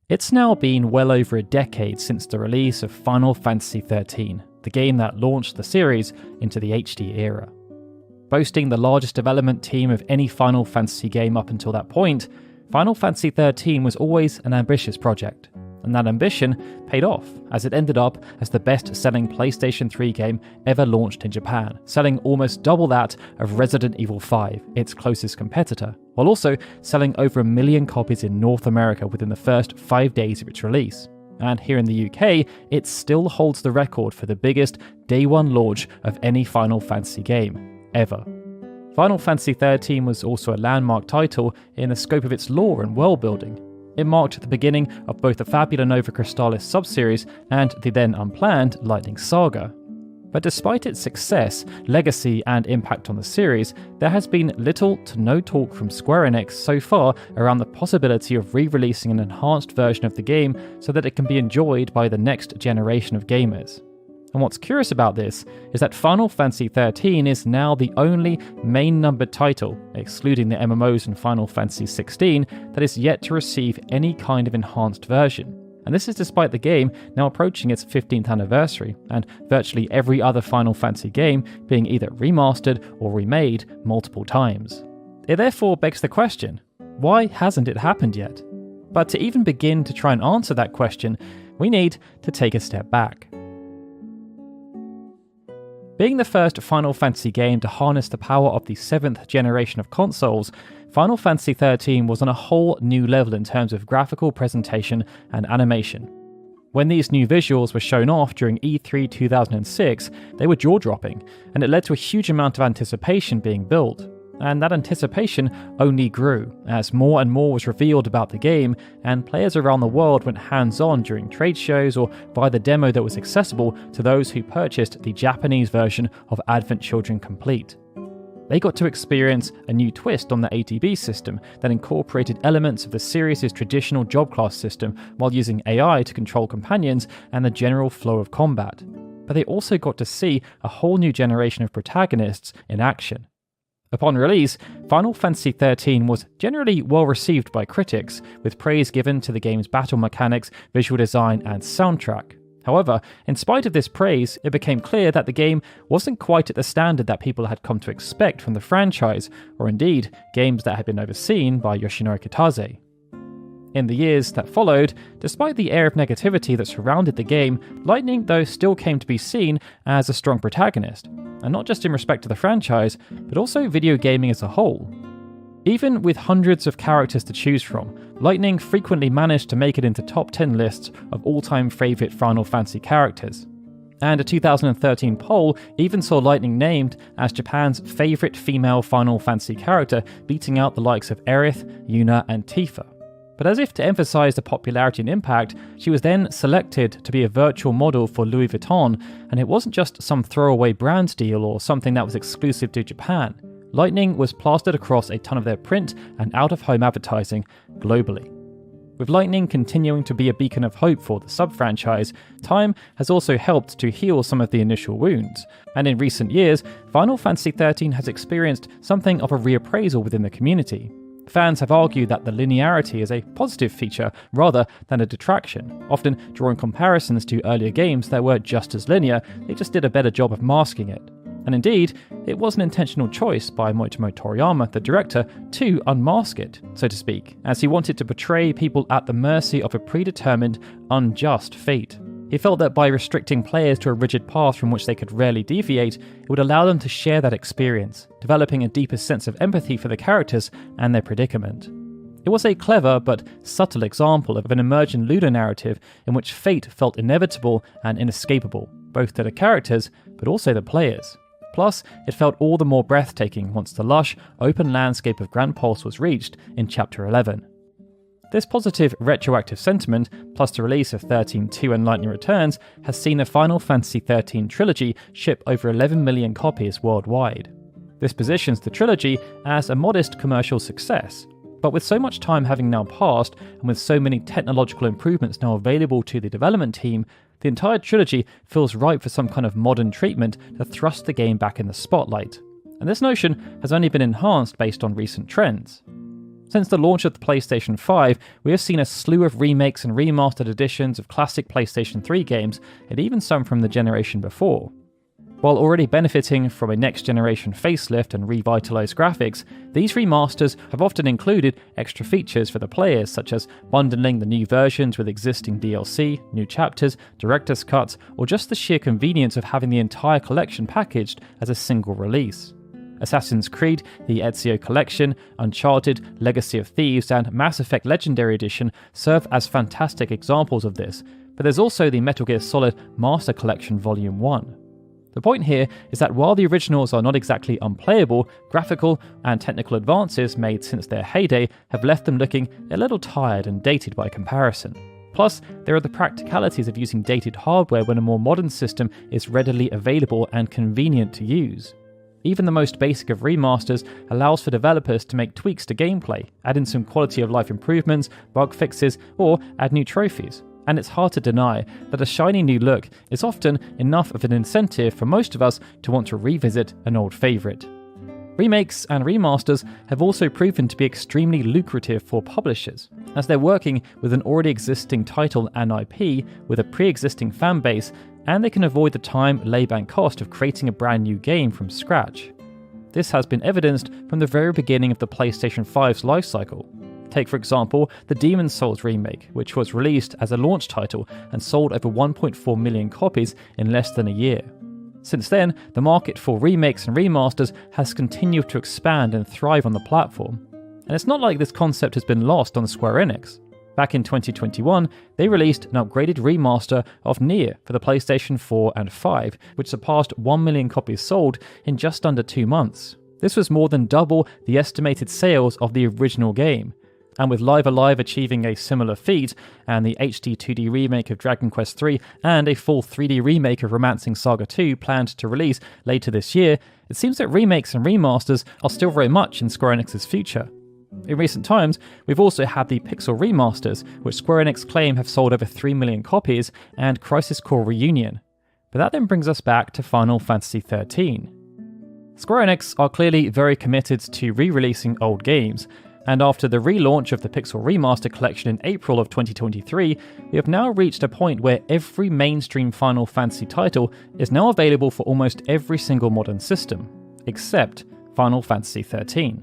It's now been well over a decade since the release of Final Fantasy XIII, the game that launched the series into the HD era. Boasting the largest development team of any Final Fantasy game up until that point, Final Fantasy XIII was always an ambitious project, and that ambition paid off as it ended up as the best-selling PlayStation 3 game ever launched in Japan, selling almost double that of Resident Evil 5, its closest competitor, while also selling over 1 million copies in North America within the first 5 days of its release. And here in the UK, it still holds the record for the biggest day one launch of any Final Fantasy game ever. Final Fantasy XIII was also a landmark title in the scope of its lore and world building. It marked the beginning of both the Fabula Nova Crystallis subseries and the then unplanned Lightning Saga. But despite its success, legacy, and impact on the series, there has been little to no talk from Square Enix so far around the possibility of re-releasing an enhanced version of the game so that it can be enjoyed by the next generation of gamers. And what's curious about this is that Final Fantasy XIII is now the only main numbered title, excluding the MMOs and Final Fantasy XVI, that is yet to receive any kind of enhanced version. And this is despite the game now approaching its 15th anniversary, and virtually every other Final Fantasy game being either remastered or remade multiple times. It therefore begs the question, why hasn't it happened yet? But to even begin to try and answer that question, we need to take a step back. Being the first Final Fantasy game to harness the power of the 7th generation of consoles, Final Fantasy XIII was on a whole new level in terms of graphical presentation and animation. When these new visuals were shown off during E3 2006, they were jaw-dropping, and it led to a huge amount of anticipation being built. And that anticipation only grew, as more and more was revealed about the game, and players around the world went hands-on during trade shows or via the demo that was accessible to those who purchased the Japanese version of Advent Children Complete. They got to experience a new twist on the ATB system that incorporated elements of the series' traditional job class system while using AI to control companions and the general flow of combat. But they also got to see a whole new generation of protagonists in action. Upon release, Final Fantasy XIII was generally well received by critics, with praise given to the game's battle mechanics, visual design, and soundtrack. However, in spite of this praise, it became clear that the game wasn't quite at the standard that people had come to expect from the franchise, or indeed, games that had been overseen by Yoshinori Kitase. In the years that followed, despite the air of negativity that surrounded the game, Lightning though still came to be seen as a strong protagonist, and not just in respect to the franchise, but also video gaming as a whole. Even with hundreds of characters to choose from, Lightning frequently managed to make it into top 10 lists of all-time favourite Final Fantasy characters. And a 2013 poll even saw Lightning named as Japan's favourite female Final Fantasy character, beating out the likes of Aerith, Yuna, and Tifa. But as if to emphasise the popularity and impact, she was then selected to be a virtual model for Louis Vuitton, and it wasn't just some throwaway brand deal or something that was exclusive to Japan. Lightning was plastered across a ton of their print and out-of-home advertising globally. With Lightning continuing to be a beacon of hope for the sub-franchise, time has also helped to heal some of the initial wounds, and in recent years, Final Fantasy XIII has experienced something of a reappraisal within the community. Fans have argued that the linearity is a positive feature rather than a detraction, often drawing comparisons to earlier games that were just as linear, they just did a better job of masking it. And indeed, it was an intentional choice by Moitomo Toriyama, the director, to unmask it, so to speak, as he wanted to portray people at the mercy of a predetermined, unjust fate. He felt that by restricting players to a rigid path from which they could rarely deviate, it would allow them to share that experience, developing a deeper sense of empathy for the characters and their predicament. It was a clever but subtle example of an emergent ludonarrative in which fate felt inevitable and inescapable, both to the characters but also the players. Plus, it felt all the more breathtaking once the lush, open landscape of Grand Pulse was reached in Chapter 11. This positive retroactive sentiment, plus the release of 13.2 and Lightning Returns, has seen the Final Fantasy XIII trilogy ship over 11 million copies worldwide. This positions the trilogy as a modest commercial success, but with so much time having now passed, and with so many technological improvements now available to the development team, the entire trilogy feels ripe for some kind of modern treatment to thrust the game back in the spotlight. And this notion has only been enhanced based on recent trends. Since the launch of the PlayStation 5, we have seen a slew of remakes and remastered editions of classic PlayStation 3 games, and even some from the generation before. While already benefiting from a next-generation facelift and revitalized graphics, these remasters have often included extra features for the players, such as bundling the new versions with existing DLC, new chapters, director's cuts, or just the sheer convenience of having the entire collection packaged as a single release. Assassin's Creed, the Ezio Collection, Uncharted, Legacy of Thieves, and Mass Effect Legendary Edition serve as fantastic examples of this, but there's also the Metal Gear Solid Master Collection Volume 1. The point here is that while the originals are not exactly unplayable, graphical and technical advances made since their heyday have left them looking a little tired and dated by comparison. Plus, there are the practicalities of using dated hardware when a more modern system is readily available and convenient to use. Even the most basic of remasters allows for developers to make tweaks to gameplay, add in some quality of life improvements, bug fixes, or add new trophies. And it's hard to deny that a shiny new look is often enough of an incentive for most of us to want to revisit an old favourite. Remakes and remasters have also proven to be extremely lucrative for publishers, as they're working with an already existing title and IP with a pre-existing fanbase, and they can avoid the time, labour and cost of creating a brand new game from scratch. This has been evidenced from the very beginning of the PlayStation 5's lifecycle. Take, for example, the Demon's Souls remake, which was released as a launch title and sold over 1.4 million copies in less than a year. Since then, the market for remakes and remasters has continued to expand and thrive on the platform. And it's not like this concept has been lost on Square Enix. Back in 2021, they released an upgraded remaster of Nier for the PlayStation 4 and 5, which surpassed 1 million copies sold in just under 2 months. This was more than double the estimated sales of the original game. And with Live Alive achieving a similar feat, and the HD 2D remake of Dragon Quest III, and a full 3D remake of Romancing Saga 2 planned to release later this year, it seems that remakes and remasters are still very much in Square Enix's future. In recent times, we've also had the Pixel remasters, which Square Enix claim have sold over 3 million copies, and Crisis Core Reunion. But that then brings us back to Final Fantasy XIII. Square Enix are clearly very committed to re-releasing old games, and after the relaunch of the Pixel Remaster Collection in April of 2023, we have now reached a point where every mainstream Final Fantasy title is now available for almost every single modern system, except Final Fantasy XIII.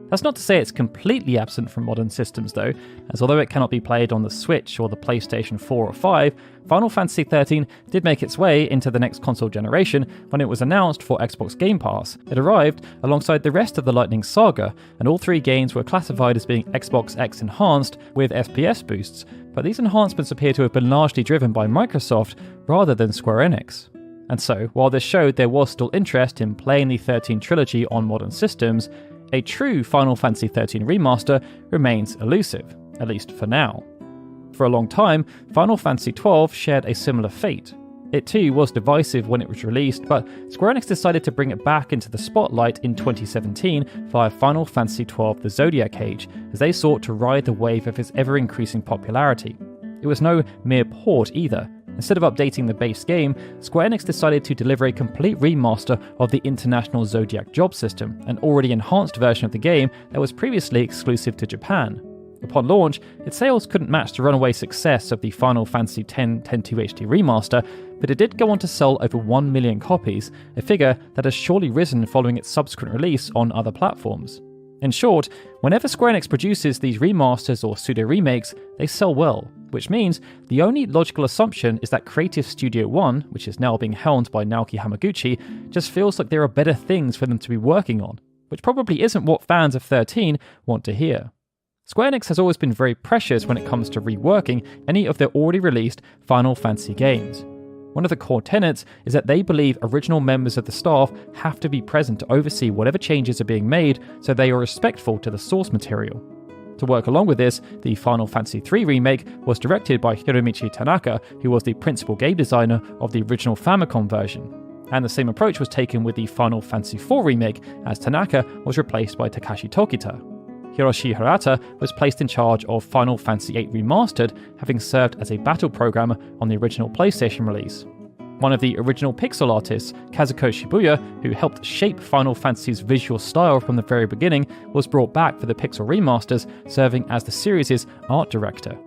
That's not to say it's completely absent from modern systems though, as although it cannot be played on the Switch or the PlayStation 4 or 5, Final Fantasy XIII did make its way into the next console generation when it was announced for Xbox Game Pass. It arrived alongside the rest of the Lightning Saga, and all 3 games were classified as being Xbox X enhanced with FPS boosts, but these enhancements appear to have been largely driven by Microsoft rather than Square Enix. And so, while this showed there was still interest in playing the 13 trilogy on modern systems, a true Final Fantasy XIII remaster remains elusive, at least for now. For a long time, Final Fantasy XII shared a similar fate. It too was divisive when it was released, but Square Enix decided to bring it back into the spotlight in 2017 via Final Fantasy XII The Zodiac Age, as they sought to ride the wave of its ever-increasing popularity. It was no mere port either. Instead of updating the base game, Square Enix decided to deliver a complete remaster of the International Zodiac Job system, an already enhanced version of the game that was previously exclusive to Japan. Upon launch, its sales couldn't match the runaway success of the Final Fantasy X 10.2 HD remaster, but it did go on to sell over 1 million copies, a figure that has surely risen following its subsequent release on other platforms. In short, whenever Square Enix produces these remasters or pseudo-remakes, they sell well, which means the only logical assumption is that Creative Studio 1, which is now being helmed by Naoki Hamaguchi, just feels like there are better things for them to be working on, which probably isn't what fans of 13 want to hear. Square Enix has always been very precious when it comes to reworking any of their already released Final Fantasy games. One of the core tenets is that they believe original members of the staff have to be present to oversee whatever changes are being made so they are respectful to the source material. To work along with this, the Final Fantasy III remake was directed by Hiromichi Tanaka, who was the principal game designer of the original Famicom version. And the same approach was taken with the Final Fantasy IV remake, as Tanaka was replaced by Takashi Tokita. Hiroshi Hirata was placed in charge of Final Fantasy VIII Remastered, having served as a battle programmer on the original PlayStation release. One of the original pixel artists, Kazuko Shibuya, who helped shape Final Fantasy's visual style from the very beginning, was brought back for the pixel remasters, serving as the series' art director.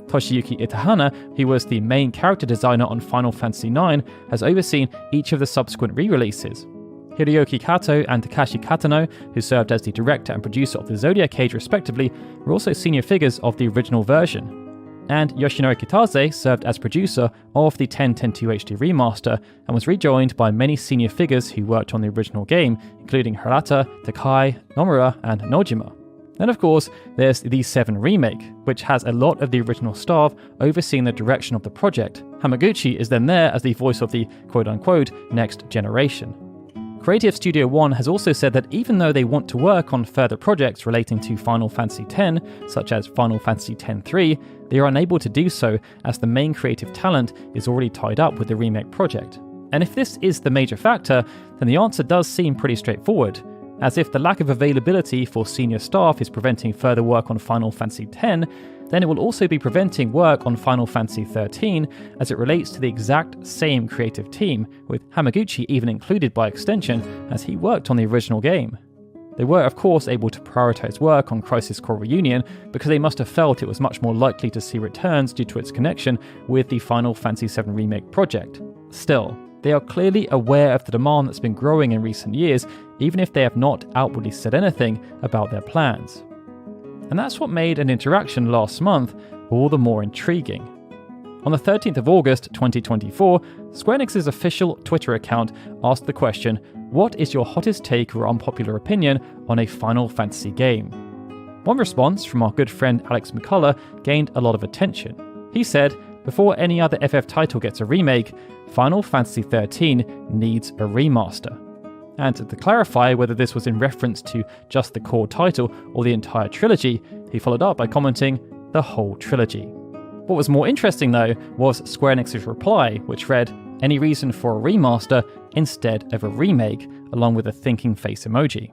Toshiyuki Itahana, who was the main character designer on Final Fantasy IX, has overseen each of the subsequent re-releases. Hiroyuki Kato and Takashi Katano, who served as the director and producer of the Zodiac Age respectively, were also senior figures of the original version. And Yoshinori Kitase served as producer of the 1010-2 HD remaster and was rejoined by many senior figures who worked on the original game, including Hirata, Takai, Nomura, and Nojima. Then of course, there's the XIII Remake, which has a lot of the original staff overseeing the direction of the project. Hamaguchi is then there as the voice of the quote-unquote next generation. Creative Studio One has also said that even though they want to work on further projects relating to Final Fantasy X, such as Final Fantasy X-3, they are unable to do so as the main creative talent is already tied up with the remake project. And if this is the major factor, then the answer does seem pretty straightforward, as if the lack of availability for senior staff is preventing further work on Final Fantasy X, then it will also be preventing work on Final Fantasy XIII as it relates to the exact same creative team, with Hamaguchi even included by extension as he worked on the original game. They were of course able to prioritise work on Crisis Core Reunion because they must have felt it was much more likely to see returns due to its connection with the Final Fantasy VII Remake project. Still, they are clearly aware of the demand that's been growing in recent years, even if they have not outwardly said anything about their plans. And that's what made an interaction last month all the more intriguing. On the 13th of August 2024, Square Enix's official Twitter account asked the question, "What is your hottest take or unpopular opinion on a Final Fantasy game?" One response from our good friend Alex McCullough gained a lot of attention. He said, "Before any other FF title gets a remake, Final Fantasy XIII needs a remaster." And to clarify whether this was in reference to just the core title or the entire trilogy, he followed up by commenting, "The whole trilogy." What was more interesting though was Square Enix's reply, which read, "Any reason for a remaster instead of a remake," along with a thinking face emoji.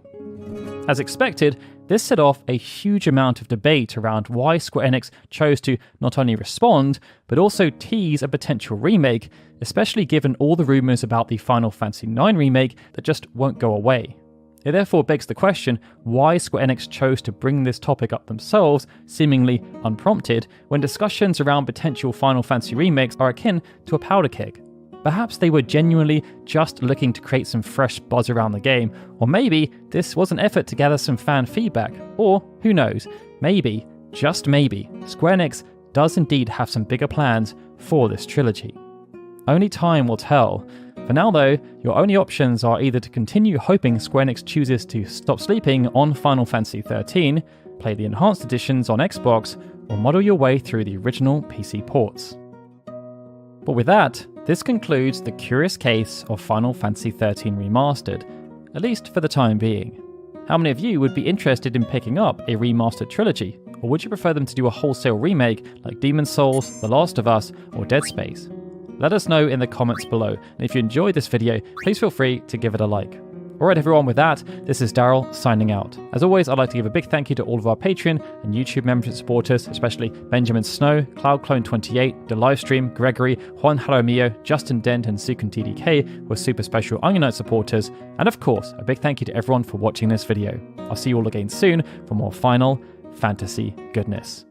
As expected, this set off a huge amount of debate around why Square Enix chose to not only respond, but also tease a potential remake, especially given all the rumours about the Final Fantasy IX remake that just won't go away. It therefore begs the question why Square Enix chose to bring this topic up themselves, seemingly unprompted, when discussions around potential Final Fantasy remakes are akin to a powder keg. Perhaps they were genuinely just looking to create some fresh buzz around the game, or maybe this was an effort to gather some fan feedback, or who knows, maybe, just maybe, Square Enix does indeed have some bigger plans for this trilogy. Only time will tell. For now though, your only options are either to continue hoping Square Enix chooses to stop sleeping on Final Fantasy XIII, play the enhanced editions on Xbox, or muddle your way through the original PC ports. But with that, this concludes the curious case of Final Fantasy XIII Remastered, at least for the time being. How many of you would be interested in picking up a remastered trilogy, or would you prefer them to do a wholesale remake like Demon's Souls, The Last of Us, or Dead Space? Let us know in the comments below, and if you enjoyed this video, please feel free to give it a like. Alright everyone, with that, this is Daryl signing out. As always, I'd like to give a big thank you to all of our Patreon and YouTube membership supporters, especially Benjamin Snow, CloudClone28, The Livestream, Gregory, Juan Jaramillo, Justin Dent, and Sukun TDK were super special Onion Knight supporters, and of course, a big thank you to everyone for watching this video. I'll see you all again soon for more Final Fantasy goodness.